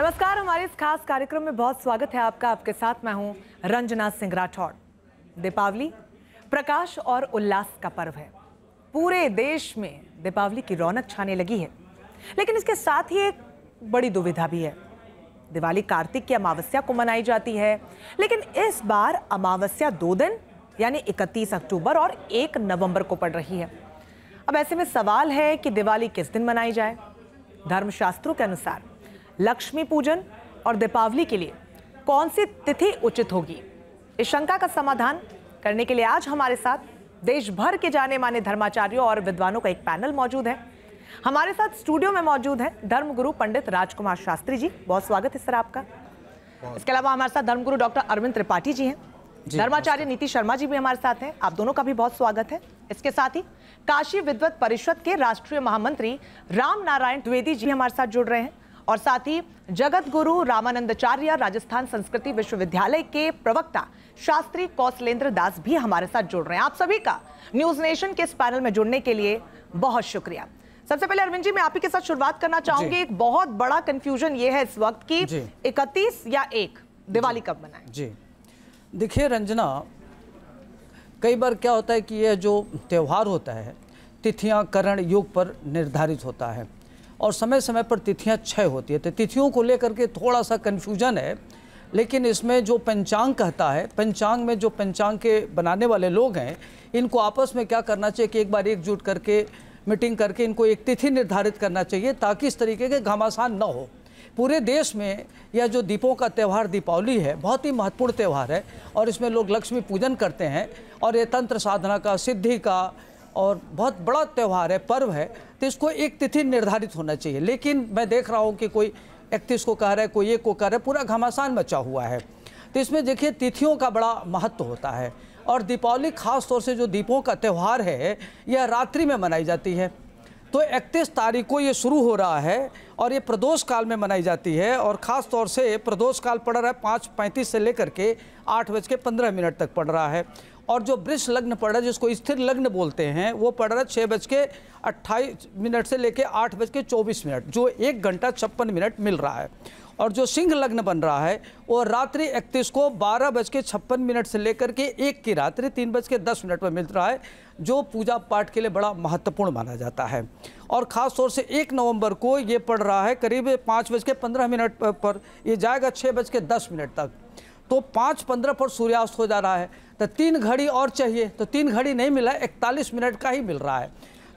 नमस्कार, हमारे इस खास कार्यक्रम में बहुत स्वागत है आपका। आपके साथ मैं हूं रंजना सिंह राठौड़। दीपावली प्रकाश और उल्लास का पर्व है। पूरे देश में दीपावली की रौनक छाने लगी है, लेकिन इसके साथ ही एक बड़ी दुविधा भी है। दिवाली कार्तिक की अमावस्या को मनाई जाती है, लेकिन इस बार अमावस्या 2 दिन यानी 31 अक्टूबर और 1 नवंबर को पड़ रही है। अब ऐसे में सवाल है कि दिवाली किस दिन मनाई जाए। धर्मशास्त्रों के अनुसार लक्ष्मी पूजन और दीपावली के लिए कौन सी तिथि उचित होगी, इस शंका का समाधान करने के लिए आज हमारे साथ देश भर के जाने माने धर्माचार्यों और विद्वानों का एक पैनल मौजूद है। हमारे साथ स्टूडियो में मौजूद है धर्मगुरु पंडित राजकुमार शास्त्री जी, बहुत स्वागत है सर आपका। इसके अलावा हमारे साथ धर्मगुरु डॉक्टर अरविंद त्रिपाठी जी हैं, धर्माचार्य नीति शर्मा जी भी हमारे साथ हैं, आप दोनों का भी बहुत स्वागत है। इसके साथ ही काशी विद्वत परिषद के राष्ट्रीय महामंत्री राम नारायण द्विवेदी जी हमारे साथ जुड़ रहे हैं, और साथ ही जगत गुरु रामानंदाचार्य राजस्थान संस्कृति विश्वविद्यालय के प्रवक्ता शास्त्री कौशलेंद्र दास भी हमारे साथ जुड़ रहे हैं। आप सभी का न्यूज नेशन के इस पैनल में जुड़ने के लिए बहुत शुक्रिया। सबसे पहले अरविंद जी, मैं आप ही के साथ शुरुआत करना चाहूंगी। एक बहुत बड़ा कंफ्यूजन ये है इस वक्त की 31 या 1 दिवाली कब मनाएं? जी देखिए रंजना, कई बार क्या होता है कि यह जो त्यौहार होता है तिथियां करण युग पर निर्धारित होता है और समय समय पर तिथियां क्षय होती है, तो तिथियों को लेकर के थोड़ा सा कन्फ्यूजन है। लेकिन इसमें जो पंचांग कहता है, पंचांग में जो पंचांग के बनाने वाले लोग हैं, इनको आपस में क्या करना चाहिए कि एक बार एकजुट करके मीटिंग करके इनको एक तिथि निर्धारित करना चाहिए, ताकि इस तरीके के घमासान न हो। पूरे देश में यह जो दीपों का त्यौहार दीपावली है बहुत ही महत्वपूर्ण त्यौहार है और इसमें लोग लक्ष्मी पूजन करते हैं और ये तंत्र साधना का, सिद्धि का और बहुत बड़ा त्यौहार है, पर्व है, तो इसको एक तिथि निर्धारित होना चाहिए। लेकिन मैं देख रहा हूँ कि कोई 31 को कह रहा है, कोई 1 को कह रहा है, पूरा घमासान मचा हुआ है। तो इसमें देखिए तिथियों का बड़ा महत्व होता है और दीपावली खास तौर से जो दीपों का त्यौहार है यह रात्रि में मनाई जाती है। तो 31 तारीख को ये शुरू हो रहा है और ये प्रदोष काल में मनाई जाती है और ख़ास तौर से प्रदोष काल पड़ रहा है 5:35 से लेकर के 8:15 तक पड़ रहा है। और जो वृष लग्न पड़ रहा है, जिसको स्थिर लग्न बोलते हैं, वो पड़ रहा है 6:28 से लेकर 8:24, जो 1 घंटा 56 मिनट मिल रहा है। और जो सिंह लग्न बन रहा है वो रात्रि 31 को 12:56 से लेकर के 1 की रात्रि 3:10 पर मिल रहा है, जो पूजा पाठ के लिए बड़ा महत्वपूर्ण माना जाता है। और ख़ास तौर से 1 नवंबर को ये पड़ रहा है करीब 5:15 पर, ये जाएगा 6:10 तक। तो 5:15 पर सूर्यास्त हो जा रहा है, तो 3 घड़ी और चाहिए, तो 3 घड़ी नहीं मिला, 41 मिनट का ही मिल रहा है।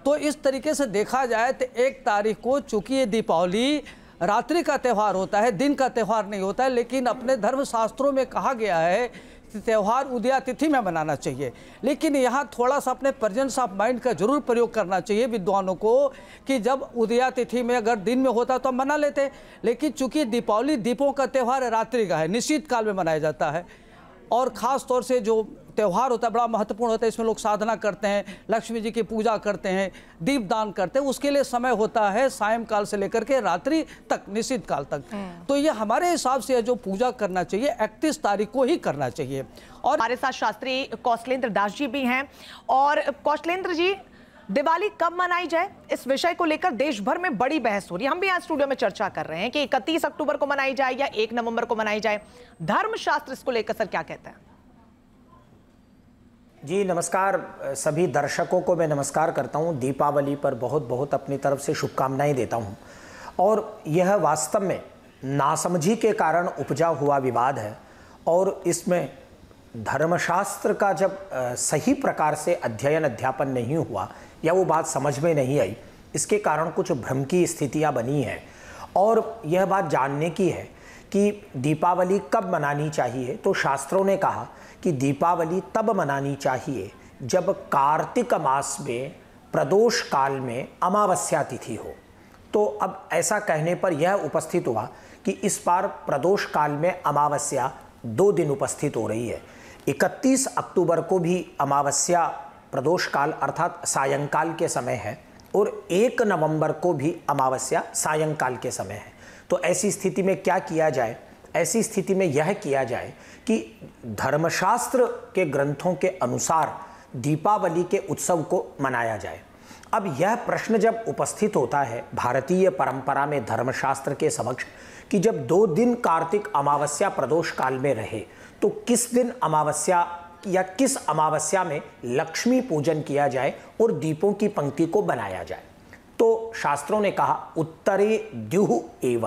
तो इस तरीके से देखा जाए तो 1 तारीख को, चूँकि ये दीपावली रात्रि का त्यौहार होता है, दिन का त्यौहार नहीं होता है, लेकिन अपने धर्मशास्त्रों में कहा गया है कि त्यौहार उदया तिथि में मनाना चाहिए। लेकिन यहाँ थोड़ा सा अपने प्रेजेंस ऑफ माइंड का जरूर प्रयोग करना चाहिए विद्वानों को कि जब उदया तिथि में अगर दिन में होता तो हम मना लेते, लेकिन चूंकि दीपावली दीपों का त्यौहार रात्रि का है, निश्चित काल में मनाया जाता है। और ख़ास तौर से जो त्यौहार होता है बड़ा महत्वपूर्ण होता है, इसमें लोग साधना करते हैं, लक्ष्मी जी की पूजा करते हैं, दीपदान करते हैं, उसके लिए समय होता है सायंकाल से लेकर के रात्रि तक, निश्चित काल तक। तो ये हमारे हिसाब से जो पूजा करना चाहिए 31 तारीख को ही करना चाहिए। और हमारे साथ शास्त्री कौशलेंद्र दास जी भी हैं। और कौशलेंद्र जी, दिवाली कब मनाई जाए, इस विषय को लेकर देश भर में बड़ी बहस हो रही है। हम भी आज स्टूडियो में चर्चा कर रहे हैं कि 31 अक्टूबर को मनाई जाए या 1 नवंबर को मनाई जाए। धर्मशास्त्र इसको लेकर सर क्या कहता है? जी नमस्कार, सभी दर्शकों को मैं नमस्कार करता हूं। दीपावली पर बहुत बहुत अपनी तरफ से शुभकामनाएं देता हूं। और यह वास्तव में नासमझी के कारण उपजा हुआ विवाद है और इसमें धर्मशास्त्र का जब सही प्रकार से अध्ययन अध्यापन नहीं हुआ या वो बात समझ में नहीं आई, इसके कारण कुछ भ्रम की स्थितियाँ बनी हैं। और यह बात जानने की है कि दीपावली कब मनानी चाहिए, तो शास्त्रों ने कहा कि दीपावली तब मनानी चाहिए जब कार्तिक मास में प्रदोष काल में अमावस्या तिथि हो। तो अब ऐसा कहने पर यह उपस्थित हुआ कि इस बार प्रदोष काल में अमावस्या 2 दिन उपस्थित हो रही है। 31 अक्टूबर को भी अमावस्या प्रदोष काल अर्थात सायंकाल के समय है और 1 नवंबर को भी अमावस्या सायंकाल के समय है। तो ऐसी स्थिति में क्या किया जाए? ऐसी स्थिति में यह किया जाए कि धर्मशास्त्र के ग्रंथों के अनुसार दीपावली के उत्सव को मनाया जाए। अब यह प्रश्न जब उपस्थित होता है भारतीय परंपरा में धर्मशास्त्र के समक्ष कि जब 2 दिन कार्तिक अमावस्या प्रदोष काल में रहे तो किस दिन अमावस्या या किस अमावस्या में लक्ष्मी पूजन किया जाए और दीपों की पंक्ति को बनाया जाए, तो शास्त्रों ने कहा उत्तरे द्युः एव,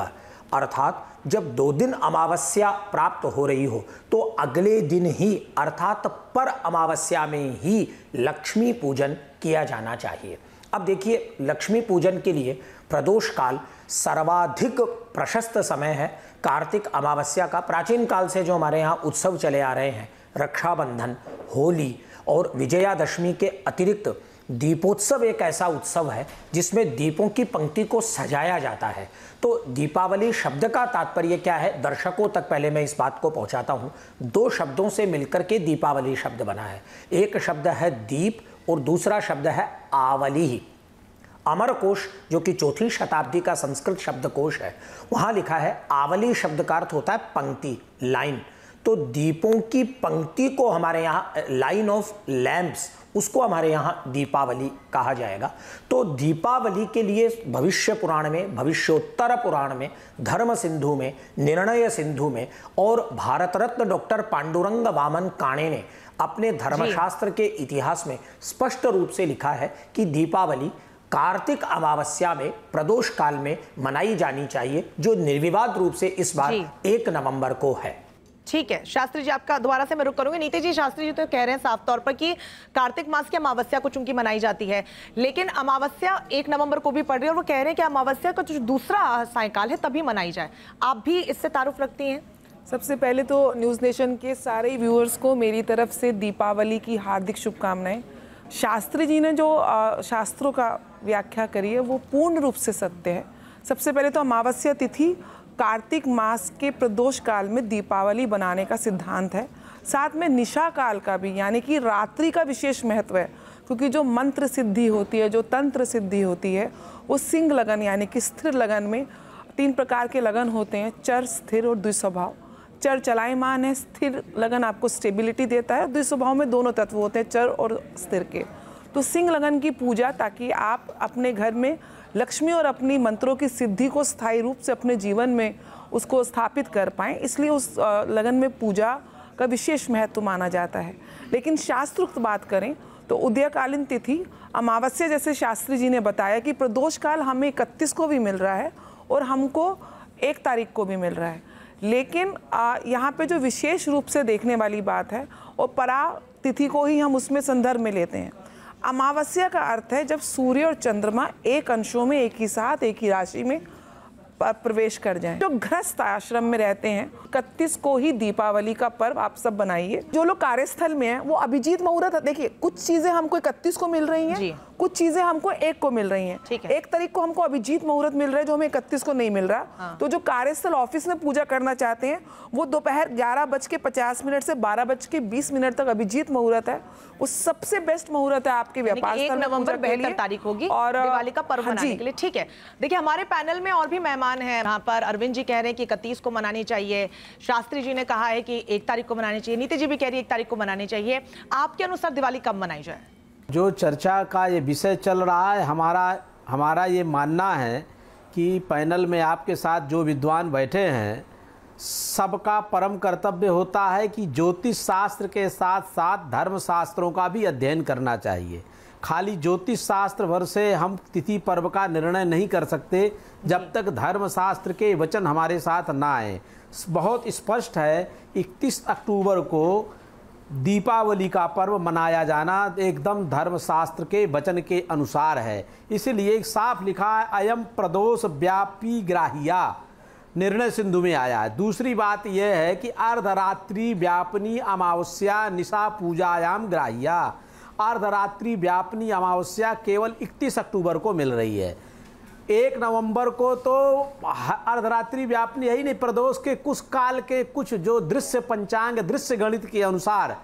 अर्थात जब 2 दिन अमावस्या प्राप्त हो रही हो तो अगले दिन ही अर्थात पर अमावस्या में ही लक्ष्मी पूजन किया जाना चाहिए। अब देखिए, लक्ष्मी पूजन के लिए प्रदोष काल सर्वाधिक प्रशस्त समय है। कार्तिक अमावस्या का प्राचीन काल से जो हमारे यहाँ उत्सव चले आ रहे हैं, रक्षाबंधन, होली और विजयादशमी के अतिरिक्त दीपोत्सव एक ऐसा उत्सव है जिसमें दीपों की पंक्ति को सजाया जाता है। तो दीपावली शब्द का तात्पर्य क्या है, दर्शकों तक पहले मैं इस बात को पहुंचाता हूं। 2 शब्दों से मिलकर के दीपावली शब्द बना है। एक शब्द है दीप और दूसरा शब्द है आवली। अमरकोश जो कि 4वीं शताब्दी का संस्कृत शब्दकोश है, वहां लिखा है आवली शब्द का अर्थ होता है पंक्ति, लाइन। तो दीपों की पंक्ति को हमारे यहाँ लाइन ऑफ लैंप्स, उसको हमारे यहाँ दीपावली कहा जाएगा। तो दीपावली के लिए भविष्य पुराण में, भविष्योत्तर पुराण में, धर्म सिंधु में, निर्णय सिंधु में और भारत रत्न डॉक्टर पांडुरंग वामन काणे ने अपने धर्मशास्त्र के इतिहास में स्पष्ट रूप से लिखा है कि दीपावली कार्तिक अमावस्या में प्रदोष काल में मनाई जानी चाहिए, जो निर्विवाद रूप से इस बार 1 नवंबर को है। ठीक है शास्त्री जी, आपका दोबारा से मैं रुक करूंगी। नीति जी, शास्त्री जी तो कह रहे हैं साफ तौर पर कि कार्तिक मास की अमावस्या को चूंकि मनाई जाती है, लेकिन अमावस्या 1 नवंबर को भी पड़ रही है और वो कह रहे हैं कि अमावस्या का जो दूसरा सायकाल है तभी मनाई जाए। आप भी इससे तारुफ रखती हैं? सबसे पहले तो न्यूज़ नेशन के सारे व्यूअर्स को मेरी तरफ से दीपावली की हार्दिक शुभकामनाएं। शास्त्री जी ने जो शास्त्रों का व्याख्या करी है वो पूर्ण रूप से सत्य है। सबसे पहले तो अमावस्या तिथि कार्तिक मास के प्रदोष काल में दीपावली बनाने का सिद्धांत है। साथ में निशा काल का भी, यानी कि रात्रि का विशेष महत्व है, क्योंकि जो मंत्र सिद्धि होती है, जो तंत्र सिद्धि होती है, वो सिंह लगन यानी कि स्थिर लगन में 3 प्रकार के लगन होते हैं, चर, स्थिर और द्विस्वभाव। चर चलायमान है, स्थिर लगन आपको स्टेबिलिटी देता है, द्विस्वभाव में दोनों तत्व होते हैं, चर और स्थिर के। तो सिंह लगन की पूजा, ताकि आप अपने घर में लक्ष्मी और अपनी मंत्रों की सिद्धि को स्थायी रूप से अपने जीवन में उसको स्थापित कर पाएँ, इसलिए उस लगन में पूजा का विशेष महत्व माना जाता है। लेकिन शास्त्रोक्त बात करें तो उदयकालीन तिथि अमावस्या, जैसे शास्त्री जी ने बताया कि प्रदोष काल हमें 31 को भी मिल रहा है और हमको 1 तारीख को भी मिल रहा है। लेकिन यहाँ पे जो विशेष रूप से देखने वाली बात है, और परा तिथि को ही हम उसमें संदर्भ में लेते हैं। अमावस्या का अर्थ है जब सूर्य और चंद्रमा एक अंशों में एक ही साथ एक ही राशि में प्रवेश कर जाएं। जो गृहस्थ आश्रम में रहते हैं 31 को ही दीपावली का पर्व आप सब बनाइए। जो लोग कार्यस्थल में हैं वो अभिजीत मुहूर्त, देखिए कुछ चीजें हमको 31 को मिल रही हैं, कुछ चीजें हमको 1 को मिल रही हैं। 1 तारीख को हमको अभिजीत मुहूर्त मिल रहा है जो हमें 31 को नहीं मिल रहा। तो जो कार्यस्थल ऑफिस में पूजा करना चाहते हैं वो दोपहर 11:50 से 12:20 तक अभिजीत मुहूर्त है, वो सबसे बेस्ट मुहूर्त है आपके व्यापार। 1 नवंबर बेहतर तारीख होगी और दिवाली का पर्व मनाने के लिए। ठीक है, देखिए हमारे पैनल में और भी मेहमान हैं। यहाँ पर अरविंद जी कह रहे हैं कि 31 को मनानी चाहिए, शास्त्री जी ने कहा है कि 1 तारीख को मनानी चाहिए, नीति जी भी कह रही है 1 तारीख को मनानी चाहिए। आपके अनुसार दिवाली कब मनाई जाए? जो चर्चा का ये विषय चल रहा है, हमारा ये मानना है कि पैनल में आपके साथ जो विद्वान बैठे हैं सबका परम कर्तव्य होता है कि ज्योतिष शास्त्र के साथ साथ धर्म शास्त्रों का भी अध्ययन करना चाहिए। खाली ज्योतिष शास्त्र भर से हम तिथि पर्व का निर्णय नहीं कर सकते जब तक धर्म शास्त्र के वचन हमारे साथ ना आए। बहुत स्पष्ट है 31 अक्टूबर को दीपावली का पर्व मनाया जाना एकदम धर्म शास्त्र के वचन के अनुसार है। इसलिए साफ लिखा है अयम प्रदोष व्यापी ग्राह्या, निर्णय सिंधु में आया है। दूसरी बात यह है कि अर्धरात्रि व्यापनी अमावस्या निशा पूजायाम ग्राह्या, अर्धरात्रि व्यापनी अमावस्या केवल 31 अक्टूबर को मिल रही है। 1 नवंबर को तो अर्धरात्रि व्यापनी है ही नहीं, प्रदोष के कुछ काल के कुछ जो दृश्य पंचांग दृश्य गणित के अनुसार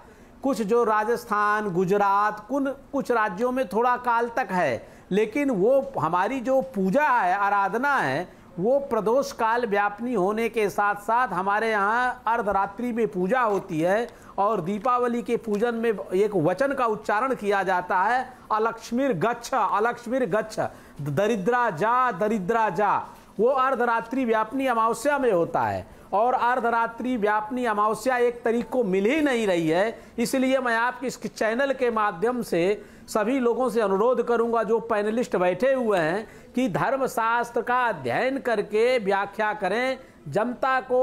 कुछ जो राजस्थान गुजरात कुछ राज्यों में थोड़ा काल तक है, लेकिन वो हमारी जो पूजा है आराधना है वो प्रदोष काल व्यापनी होने के साथ साथ हमारे यहाँ अर्धरात्रि में पूजा होती है और दीपावली के पूजन में एक वचन का उच्चारण किया जाता है, अलक्ष्मीर गच्छ, दरिद्रा जा। वो अर्धरात्रि व्यापनी अमावस्या में होता है और अर्धरात्रि व्यापनी अमावस्या 1 तारीख को मिल ही नहीं रही है। इसलिए मैं आपके इस चैनल के माध्यम से सभी लोगों से अनुरोध करूंगा जो पैनलिस्ट बैठे हुए हैं कि धर्मशास्त्र का अध्ययन करके व्याख्या करें, जनता को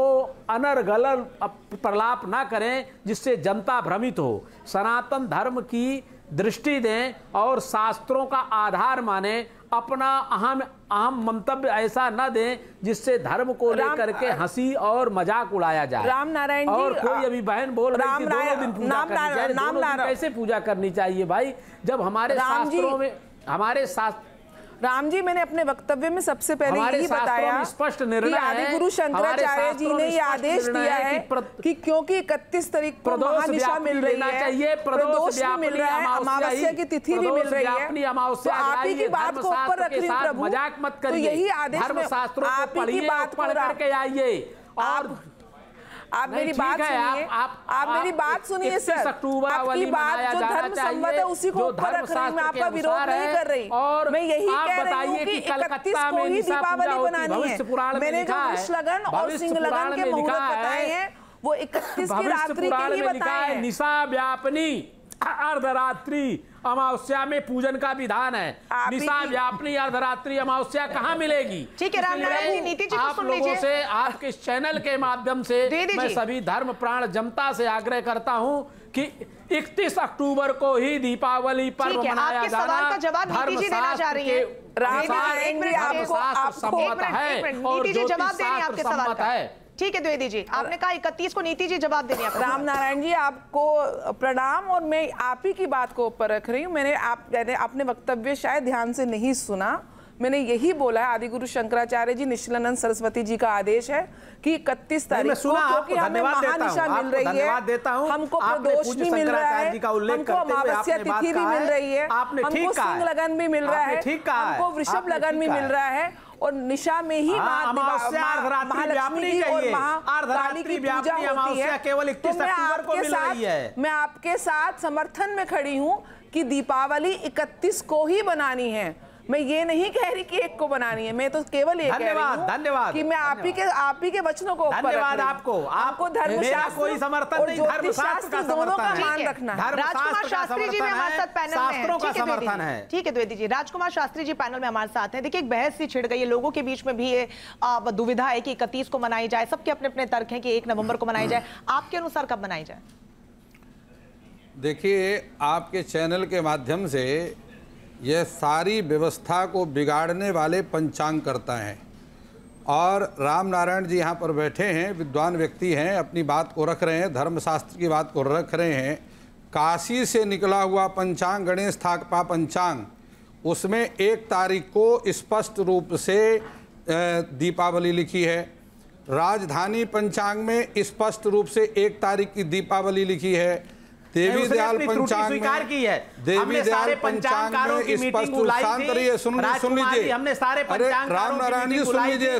अनर्गल प्रलाप ना करें जिससे जनता भ्रमित हो। सनातन धर्म की दृष्टि दें और शास्त्रों का आधार माने, अपना अहम मंतव्य ऐसा न दें जिससे धर्म को लेकर के हंसी और मजाक उड़ाया जाए। राम नारायण जी, और कोई अभी बहन बोल रही है कि दोनों दिन पूजा करनी चाहिए। दोनों दिन कैसे पूजा करनी चाहिए भाई, जब हमारे शास्त्रों में राम जी, मैंने अपने वक्तव्य में सबसे पहले यही बताया स्पष्ट निर्णय आदि गुरु शंकराचार्य जी ने ये आदेश दिया है कि क्योंकि 31 तारीख को महानिशा मिल रही है, प्रदोष भी मिल रहा है, अमावस्या की तिथि भी मिल रही है, तो आप ही की बात को ऊपर रख रही प्रभु, मजाक मत करिए। तो यही आदेश धर्मशास्त्रों को पढ़िए, पढ़ करके आइए। और आप मेरी बात सुनिए, आप मेरी बात सुनिए सर। आपकी बात जो धर्म सम्मत है उसी को ऊपर रख रही, मैं आपका विरोध नहीं कर रही। और मैं यही कह रही हूँ कि 31 को ही दीपावली बनानी है। मैंने जो वृष लगन और सिंह लगन के मुहूर्त बताए हैं वो 31 की रात्रि के ही बताए हैं। निशा व्यापनी अर्धरात्रि अमावस्या में पूजन का विधान है। निशा व्यापनी अर्धरात्रि अमावस्या कहाँ मिलेगी? ठीक है रामनारायण जी, नीति जी को सुन लीजिए। आप लोगों से, आपके चैनल के माध्यम से मैं सभी धर्म प्राण जनता से आग्रह करता हूँ कि 31 अक्टूबर को ही दीपावली पर्व मनाया जाना सवाल का जवाब नीति जी देना चाह रही है। रामनारायण जी, नीति जी जवाब देंगे आपके सवाल का। ठीक है द्विवेदी जी, आपने कहा 31 को नीति जी जवाब देंगे। रामनारायण जी, आपको प्रणाम और मैं आप ही की बात को ऊपर रख रही हूँ। मैंने आपने वक्तव्य शायद ध्यान से नहीं सुना। मैंने यही बोला है, आदि गुरु शंकराचार्य जी, निश्चलानंद सरस्वती जी का आदेश है कि 31 तारीख को, क्योंकि हमें महानिशा मिल रही है, हमको प्रदोष भी मिल रहा है, हमको अमावस्या तिथि भी मिल रही है, हमको सिंह लगन भी मिल रहा है, हमको वृषभ लगन भी मिल रहा है और निशा में ही महालक्ष्मी की और महाकाली की पूजा होती है। केवल 31 अक्टूबर को मिल रही है। मैं आपके साथ समर्थन में खड़ी हूँ कि दीपावली 31 को ही बनानी है। मैं ये नहीं कह रही कि 1 को बनानी है, मैं तो केवल ये कह रही हूँ कि मैं आप ही के वचनों को धन्यवाद। आपको धर्मशास्त्र कोई समर्थन नहीं, धर्मशास्त्र दोनों का मान रखना है। राजकुमार शास्त्री जी भी हमारे साथ पैनल में शास्त्रों का समर्थन है। ठीक है द्विवेदी जी, राजकुमार शास्त्री जी पैनल में हमारे साथ हैं। देखिए, एक बहस सी छिड़ गई है, लोगों के बीच में भी ये दुविधा है कि 31 को मनाई जाए। सबके अपने अपने तर्क हैं कि 1 नवंबर को मनाई जाए। आपके अनुसार कब मनाई जाए? देखिए, आपके चैनल के माध्यम से यह सारी व्यवस्था को बिगाड़ने वाले पंचांग करता है और राम नारायण जी यहाँ पर बैठे हैं, विद्वान व्यक्ति हैं, अपनी बात को रख रहे हैं, धर्मशास्त्र की बात को रख रहे हैं। काशी से निकला हुआ पंचांग, गणेश थाकपा पंचांग, उसमें 1 तारीख को स्पष्ट रूप से दीपावली लिखी है। राजधानी पंचांग में स्पष्ट रूप से 1 तारीख की दीपावली लिखी है। देवी दयाल पंचांग में की है। देवी दयाल पंचांग में स्पष्ट शांत रहिए, सुन लीजिए। हमने सारे पंचांग राम नारायण जी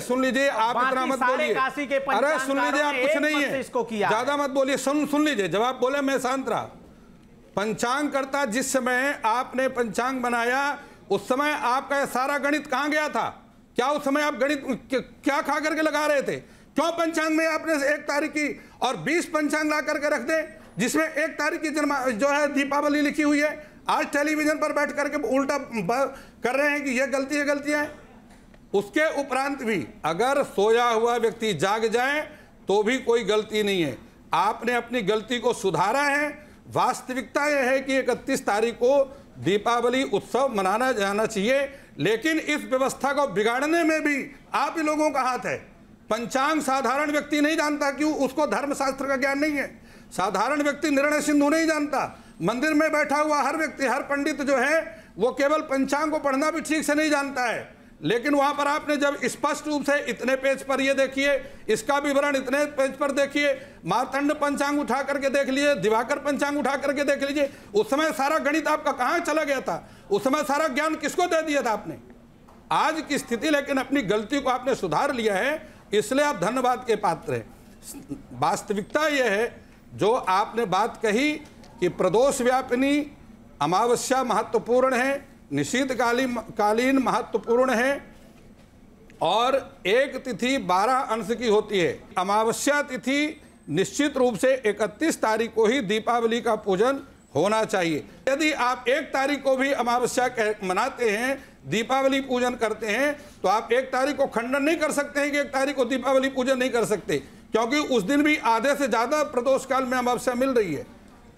सुन लीजिए, आप इतना मत बोलिए। अरे सुन लीजिए, आप कुछ नहीं है, ज्यादा मत बोलिए, सुन लीजिए। जब आप बोले मैं शांत रहा। पंचांग करता जिस समय आपने पंचांग बनाया उस समय आपका सारा गणित कहाँ गया था? क्या उस समय आप गणित क्या खा करके लगा रहे थे? क्यों पंचांग में आपने 1 तारीख की और 20 पंचांग ला करके रख दे जिसमें 1 तारीख की जो है दीपावली लिखी हुई है? आज टेलीविजन पर बैठ करके उल्टा कर रहे हैं कि ये गलतियां हैं। उसके उपरांत भी अगर सोया हुआ व्यक्ति जाग जाए तो भी कोई गलती नहीं है। आपने अपनी गलती को सुधारा है। वास्तविकता यह है कि 31 तारीख को दीपावली उत्सव मनाना जाना चाहिए, लेकिन इस व्यवस्था को बिगाड़ने में भी आप ही लोगों का हाथ है। पंचांग साधारण व्यक्ति नहीं जानता, क्यों? उसको धर्मशास्त्र का ज्ञान नहीं है। साधारण व्यक्ति निर्णय सिंधु नहीं जानता। मंदिर में बैठा हुआ हर व्यक्ति, हर पंडित जो है वो केवल पंचांग को पढ़ना भी ठीक से नहीं जानता है। लेकिन वहां पर आपने जब स्पष्ट रूप से इतने पेज पर ये देखिए, इसका विवरण इतने पेज पर देखिए, मार्तंड पंचांग उठा करके देख लीजिए, दिवाकर पंचांग उठा करके देख लीजिए, उस समय सारा गणित आपका कहाँ चला गया था? उस समय सारा ज्ञान किसको दे दिया था आपने? आज की स्थिति, लेकिन अपनी गलती को आपने सुधार लिया है, इसलिए आप धन्यवाद के पात्र हैं। वास्तविकता यह है जो आपने बात कही कि प्रदोष व्यापिनी अमावस्या महत्वपूर्ण है, निशीतकालीन महत्वपूर्ण है, और एक तिथि 12 अंश की होती है। अमावस्या तिथि निश्चित रूप से 31 तारीख को ही दीपावली का पूजन होना चाहिए। यदि आप 1 तारीख को भी अमावस्या मनाते हैं, दीपावली पूजन करते हैं, तो आप 1 तारीख को खंडन नहीं कर सकते हैं कि 1 तारीख को दीपावली पूजन नहीं कर सकते, क्योंकि उस दिन भी आधे से ज़्यादा प्रदोष काल में अमावस्या मिल रही है।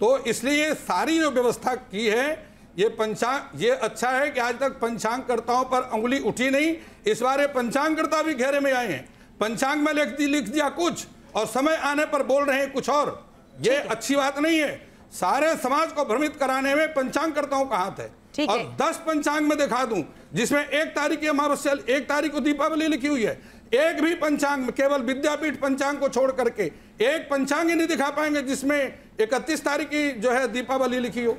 तो इसलिए सारी जो व्यवस्था की है, ये अच्छा है कि आज तक पंचांगकर्ताओं पर उंगली उठी नहीं। इस बार ये पंचांगकर्ता भी घेरे में आए हैं, पंचांग में लिख दिया कुछ और समय आने पर बोल रहे हैं कुछ और। ये अच्छी बात नहीं है। सारे समाज को भ्रमित कराने में पंचांगकर्ताओं का हाथ है। और 10 पंचांग में दिखा दूं जिसमें 1 तारीख की अमावस्या, 1 तारीख को दीपावली लिखी हुई है। एक भी पंचांग में, केवल विद्यापीठ पंचांग को छोड़ करके एक पंचांग ही नहीं दिखा पाएंगे जिसमें 31 तारीख की जो है दीपावली लिखी हो।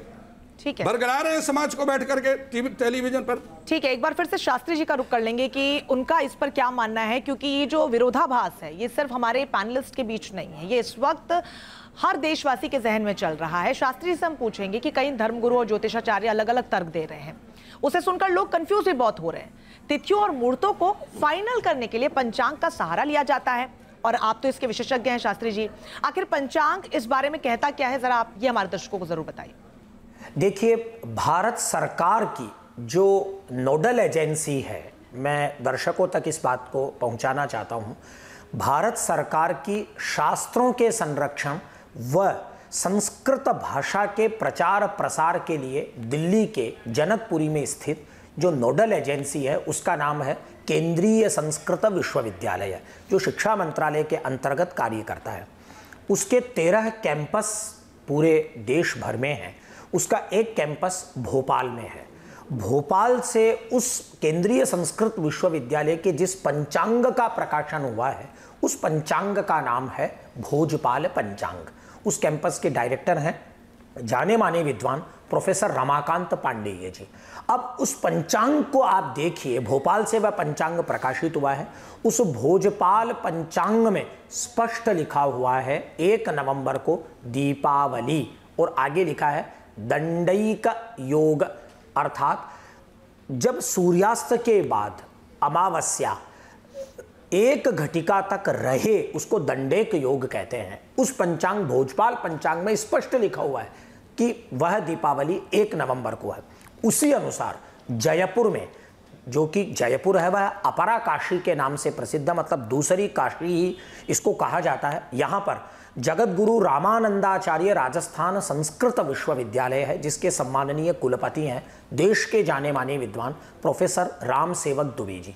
ठीक है, बरकरा रहे हैं समाज को बैठ करके टेलीविजन पर। ठीक है, एक बार फिर से शास्त्री जी का रुख कर लेंगे कि उनका इस पर क्या मानना है, क्योंकि ये जो विरोधाभास है ये सिर्फ हमारे पैनलिस्ट के बीच नहीं है, ये इस वक्त हर देशवासी के जहन में चल रहा है। शास्त्री से हम पूछेंगे कि कई धर्मगुरु और ज्योतिषाचार्य अलग अलग तर्क दे रहे हैं, उसे सुनकर लोग कंफ्यूज भी बहुत हो रहे हैं। तिथियों और मुहूर्तों को फाइनल करने के लिए पंचांग का सहारा लिया जाता है, और आप तो इसके विशेषज्ञ हैं शास्त्री जी, आखिर पंचांग इस बारे में कहता क्या है, जरा आप ये हमारे दर्शकों को जरूर बताइए। देखिए, भारत सरकार की जो नोडल एजेंसी है, मैं दर्शकों तक इस बात को पहुंचाना चाहता हूं, भारत सरकार की शास्त्रों के संरक्षण व संस्कृत भाषा के प्रचार प्रसार के लिए दिल्ली के जनकपुरी में स्थित जो नोडल एजेंसी है उसका नाम है केंद्रीय संस्कृत विश्वविद्यालय, जो शिक्षा मंत्रालय के अंतर्गत कार्य करता है। उसके 13 कैंपस पूरे देश भर में हैं। उसका एक कैंपस भोपाल में है। भोपाल से उस केंद्रीय संस्कृत विश्वविद्यालय के जिस पंचांग का प्रकाशन हुआ है, उस पंचांग का नाम है भोजपाल पंचांग। उस कैंपस के डायरेक्टर हैं जाने माने विद्वान प्रोफेसर रमाकांत पांडेय जी। अब उस पंचांग को आप देखिए, भोपाल से वह पंचांग प्रकाशित हुआ है। उस भोजपाल पंचांग में स्पष्ट लिखा हुआ है 1 नवंबर को दीपावली, और आगे लिखा है दंडैक योग, अर्थात जब सूर्यास्त के बाद अमावस्या 1 घटिका तक रहे उसको दंडेक योग कहते हैं। उस पंचांग भोजपाल पंचांग में स्पष्ट लिखा हुआ है कि वह दीपावली 1 नवंबर को है। उसी अनुसार जयपुर में, जो कि जयपुर है वह अपरा काशी के नाम से प्रसिद्ध, मतलब दूसरी काशी ही इसको कहा जाता है। यहाँ पर जगत गुरु रामानंदाचार्य राजस्थान संस्कृत विश्वविद्यालय है, जिसके सम्माननीय कुलपति हैं देश के जाने माने विद्वान प्रोफेसर राम सेवक दुबे जी।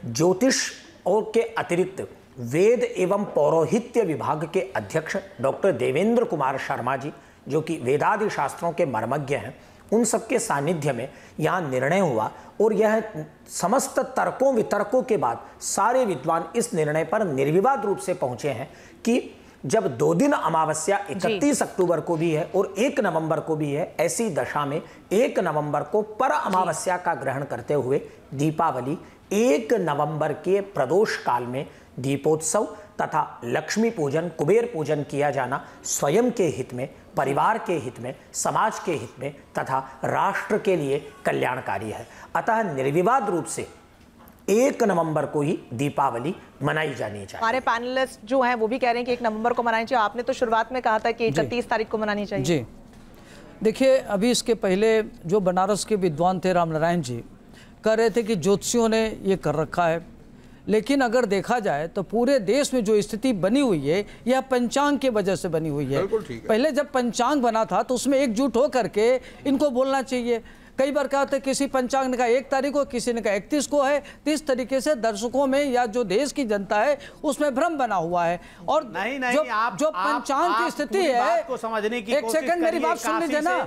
ज्योतिष और के अतिरिक्त वेद एवं पौरोहित्य विभाग के अध्यक्ष डॉक्टर देवेंद्र कुमार शर्मा जी, जो कि वेदादि शास्त्रों के मर्मज्ञ हैं, उन सबके सानिध्य में यहाँ निर्णय हुआ। और यह समस्त तर्कों वितर्कों के बाद सारे विद्वान इस निर्णय पर निर्विवाद रूप से पहुंचे हैं कि जब 2 दिन अमावस्या 31 अक्टूबर को भी है और 1 नवंबर को भी है, ऐसी दशा में 1 नवंबर को पर अमावस्या का ग्रहण करते हुए दीपावली 1 नवंबर के प्रदोष काल में दीपोत्सव तथा लक्ष्मी पूजन, कुबेर पूजन किया जाना स्वयं के हित में, परिवार के हित में, समाज के हित में तथा राष्ट्र के लिए कल्याणकारी है। अतः निर्विवाद रूप से 1 नवंबर को ही दीपावली मनाई जानी चाहिए। हमारे पैनलिस्ट जो हैं वो भी कह रहे हैं कि 1 नवंबर को मनानी चाहिए। आपने तो शुरुआत में कहा था कि 31 तारीख को मनानी चाहिए। जी देखिए, अभी इसके पहले जो बनारस के विद्वान थे रामनारायण जी कह रहे थे कि ज्योतिषियों ने ये कर रखा है, लेकिन अगर देखा जाए तो पूरे देश में जो स्थिति बनी हुई है यह पंचांग के वजह से बनी हुई है। पहले जब पंचांग बना था तो उसमें एकजुट हो करके इनको बोलना चाहिए। कई बार क्या होता है, किसी पंचांग ने कहा 1 तारीख को, किसी ने कहा 31 को है। तो इस तरीके से दर्शकों में या जो देश की जनता है उसमें भ्रम बना हुआ है। और जो पंचांग की स्थिति है, एक सेकंड मेरी बात सुन लीजिए ना।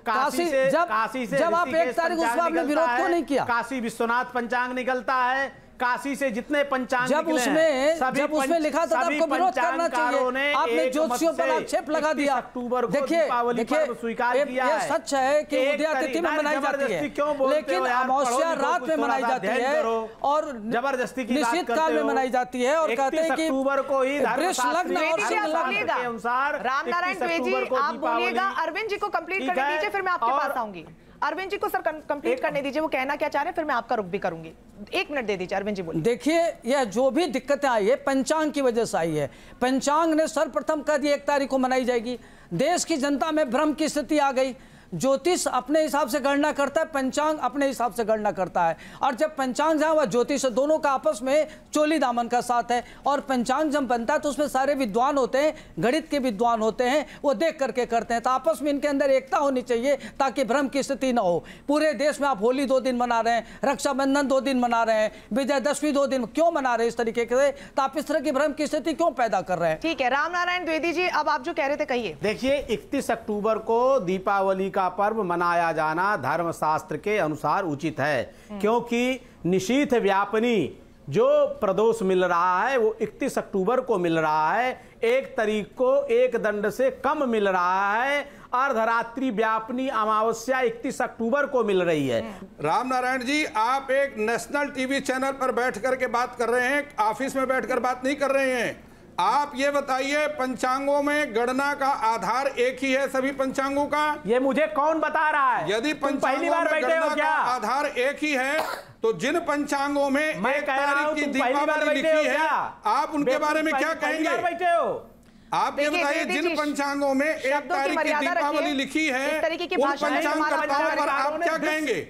काशी जब आप 1 तारीख उस आपने विरोध क्यों नहीं किया? काशी विश्वनाथ पंचांग निकलता है, काशी से जितने पंचांग जब उसमें लिखा था आपको विरोध करना चाहिए, आपने ज्योतिषियों पर आक्षेप लगा दिया। अक्टूबर को देखिए दीपावली पर्व स्वीकार किया ये है। सच है कि उदया तिथि में मनाई जाती है, लेकिन अमावस्या रात में मनाई जाती है और जबरदस्ती की निश्चित काल में मनाई जाती है और कहते हैं कि अक्टूबर को ही वृष लग्न और सिंह लग्न के अनुसार रामनारायण द्विवेदी आप बोलिएगा, अरविंद जी को कंप्लीट करने दीजिए, फिर मैं आपके पास आऊंगी। अरविंद जी को सर कंप्लीट करने दीजिए, वो कहना क्या चाह रहे हैं, फिर मैं आपका रुख भी करूंगी। 1 मिनट दे दीजिए अरविंद जी, बोलिए। देखिए, यह जो भी दिक्कतें आई है पंचांग की वजह से आई है। पंचांग ने सर्वप्रथम कह दिया 1 तारीख को मनाई जाएगी। देश की जनता में भ्रम की स्थिति आ गई। ज्योतिष अपने हिसाब से गणना करता है, पंचांग अपने हिसाब से गणना करता है, और जब पंचांग जहाँ वह ज्योतिष दोनों का आपस में चोली दामन का साथ है। और पंचांग जब बनता है तो उसमें सारे विद्वान होते हैं, गणित के विद्वान होते हैं, वो देख करके करते हैं। तो आपस में इनके अंदर एकता होनी चाहिए ताकि भ्रम की स्थिति ना हो। पूरे देश में आप होली 2 दिन मना रहे हैं, रक्षाबंधन 2 दिन मना रहे हैं, विजयदशमी 2 दिन, क्यों मना रहे हैं इस तरीके से? तो आप इस तरह की भ्रम की स्थिति क्यों पैदा कर रहे हैं? ठीक है, रामनारायण द्विवेदी जी, अब आप जो कह रहे थे कहिए। देखिए, 31 अक्टूबर को दीपावली का पर्व मनाया जाना धर्मशास्त्र के अनुसार उचित है, क्योंकि निशीथ व्यापनी जो प्रदोष मिल रहा है वो 31 अक्टूबर को मिल रहा है। 1 तारीख को 1 दंड से कम मिल रहा है। अर्धरात्रि व्यापनी अमावस्या 31 अक्टूबर को मिल रही है। रामनारायण जी, आप एक नेशनल टीवी चैनल पर बैठ करके बात कर रहे हैं, ऑफिस में बैठकर बात नहीं कर रहे हैं। आप ये बताइए, पंचांगों में गणना का आधार एक ही है सभी पंचांगों का? ये मुझे कौन बता रहा है? यदि पहली बार बैठे हो क्या? आधार एक ही है तो जिन पंचांगों में 1 तारीख की दीपावली लिखी है, आप उनके बारे में क्या कहेंगे? बैठे हो आप ये बताइए, जिन पंचांगों में 1 तारीख की दीपावली लिखी है उन पंचांगकर्ताओं पर आप क्या कहेंगे?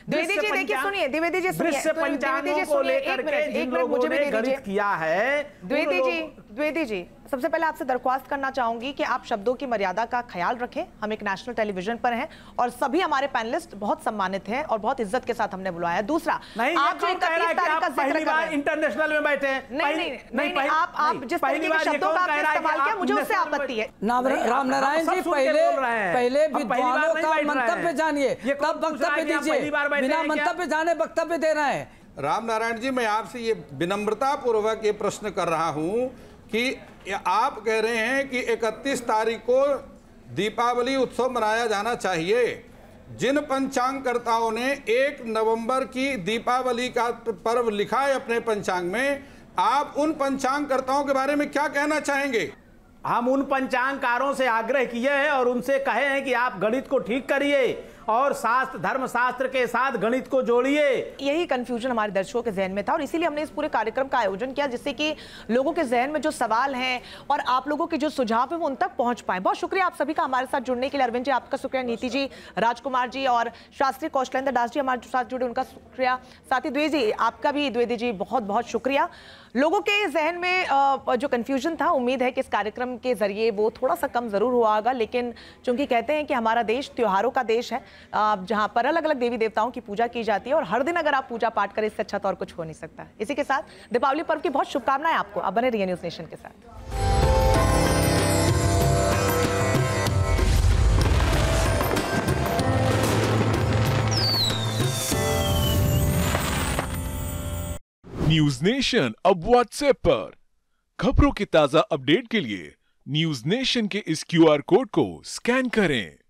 द्विवेदी जी देखिए, सुनिए द्विवेदी जी, पंचांगों को लेकर के जिन लोगों ने गणित किया है। द्विवेदी जी, सबसे पहले आपसे दरख्वास्त करना चाहूंगी कि आप शब्दों की मर्यादा का ख्याल रखें। हम एक नेशनल टेलीविजन पर हैं और सभी हमारे पैनलिस्ट बहुत सम्मानित हैं और बहुत इज्जत के साथ हमने बुलाया है। दूसरा, आप जो 31 तारीख का जिक्र कर रहे हैं, इंटरनेशनल में बैठे हैं। नहीं, आप जिस तरीके के शब्दों का आपने इस्तेमाल किया, मुझे उससे आपत्ति है। रामनारायण जी, पहले विद्वानों का मंतव्य जानिए, तब वक्तव्य दीजिए। बिना मंतव्य जाने वक्तव्य दे रहे हैं। रामनारायण जी, मैं आपसे ये विनम्रता पूर्वक ये प्रश्न कर रहा हूं कि आप कह रहे हैं कि 31 तारीख को दीपावली उत्सव मनाया जाना चाहिए। जिन पंचांगकर्ताओं ने 1 नवंबर की दीपावली का पर्व लिखा है अपने पंचांग में, आप उन पंचांगकर्ताओं के बारे में क्या कहना चाहेंगे? हम उन पंचांगकारों से आग्रह किए हैं और उनसे कहे हैं कि आप गणित को ठीक करिए और धर्मशास्त्र के साथ गणित को जोड़िए। यही कंफ्यूजन हमारे दर्शकों के जहन में था और इसीलिए हमने इस पूरे कार्यक्रम का आयोजन किया, जिससे कि लोगों के जहन में जो सवाल हैं और आप लोगों के जो सुझाव है वो उन तक पहुंच पाए। बहुत शुक्रिया आप सभी का हमारे साथ जुड़ने के लिए। अरविंद जी आपका शुक्रिया, नीति जी, राजकुमार जी और शास्त्री कौशलेंद्र दास जी हमारे साथ जुड़े, उनका शुक्रिया। साथ ही द्विवेदी जी, आपका भी द्विवेदी जी बहुत बहुत शुक्रिया। लोगों के जहन में जो कंफ्यूजन था, उम्मीद है कि इस कार्यक्रम के जरिए वो थोड़ा सा कम जरूर हुआ होगा, लेकिन चूंकि कहते हैं कि हमारा देश त्योहारों का देश है, जहां पर अलग अलग देवी देवताओं की पूजा की जाती है और हर दिन अगर आप पूजा पाठ करें, इससे अच्छा तो और कुछ हो नहीं सकता। इसी के साथ दीपावली पर्व की बहुत शुभकामनाएं आपको। अब बने रहिए न्यूज नेशन के साथ। न्यूज नेशन अब व्हाट्सएप पर खबरों की ताजा अपडेट के लिए न्यूज नेशन के इस QR कोड को स्कैन करें।